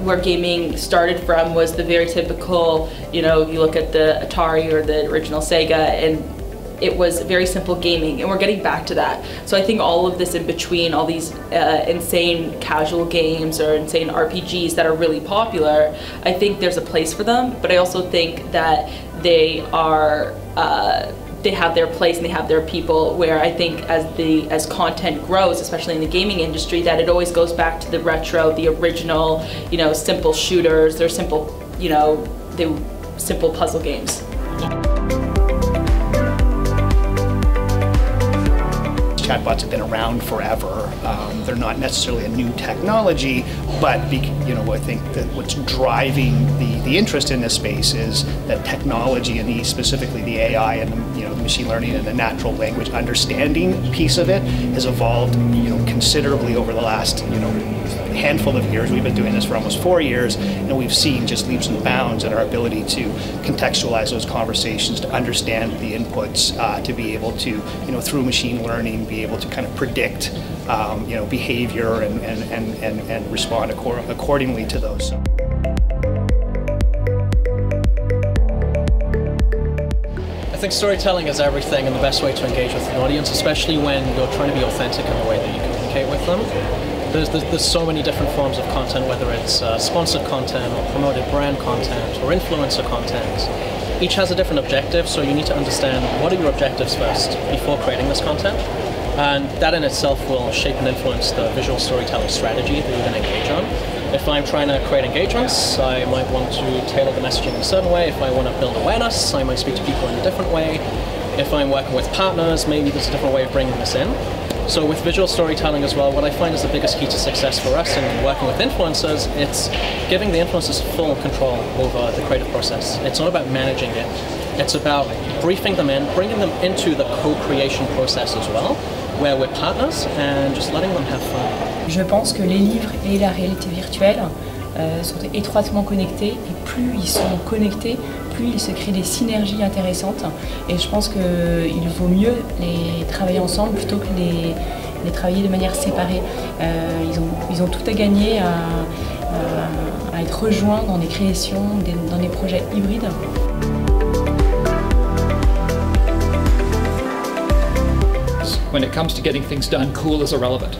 where gaming started from was the very typical, you look at the Atari or the original Sega, and it was very simple gaming, and we're getting back to that. So I think all of this in between, all these insane casual games or insane RPGs that are really popular, I think there's a place for them, but I also think that they have their place and they have their people, where I think as content grows, especially in the gaming industry, that it always goes back to the retro, the original, simple shooters, they're simple, simple puzzle games. Chatbots have been around forever. They're not necessarily a new technology, but I think that what's driving the interest in this space is that technology, and specifically the AI and the machine learning and the natural language understanding piece of it has evolved considerably over the last handful of years. We've been doing this for almost 4 years, and we've seen just leaps and bounds in our ability to contextualize those conversations, to understand the inputs, to be able to through machine learning be able to kind of predict behavior and respond accordingly to those. I think storytelling is everything, and the best way to engage with an audience, especially when you're trying to be authentic in the way that you communicate with them. There's so many different forms of content, whether it's sponsored content or promoted brand content or influencer content. Each has a different objective, so you need to understand what are your objectives first before creating this content. And that in itself will shape and influence the visual storytelling strategy that you're going to engage on. If I'm trying to create engagements, I might want to tailor the messaging in a certain way. If I want to build awareness, I might speak to people in a different way. If I'm working with partners, maybe there's a different way of bringing this in. So with visual storytelling as well, what I find is the biggest key to success for us in working with influencers, it's giving the influencers full control over the creative process. It's not about managing it. It's about briefing them in, bringing them into the co-creation process as well, where we're partners, and just letting them have fun. Je pense que les livres et la réalité virtuelle sont étroitement connectés, et plus ils sont connectés, plus il se crée des synergies intéressantes. Et je pense qu'il vaut mieux les travailler ensemble plutôt que les travailler de manière séparée. Ils ont tout à gagner à être rejoints dans des créations, dans des projets hybrides. When it comes to getting things done, cool is irrelevant.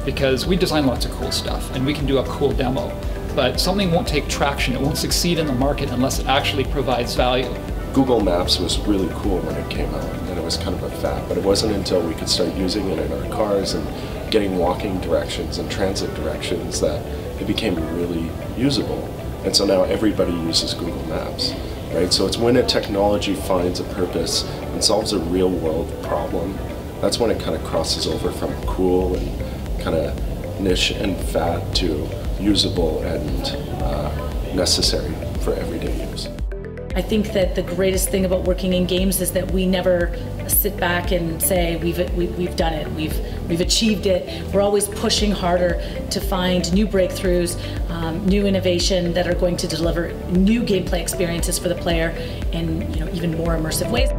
Because we design lots of cool stuff and we can do a cool demo, but something won't take traction, it won't succeed in the market unless it actually provides value. Google Maps was really cool when it came out, and it was kind of a fad, but it wasn't until we could start using it in our cars and getting walking directions and transit directions that it became really usable. And so now everybody uses Google Maps, right? So it's when a technology finds a purpose and solves a real world problem, that's when it kind of crosses over from cool and kind of niche and fad to usable and necessary for everyday use. I think that the greatest thing about working in games is that we never sit back and say we've done it, we've achieved it. We're always pushing harder to find new breakthroughs, new innovation that are going to deliver new gameplay experiences for the player in even more immersive ways.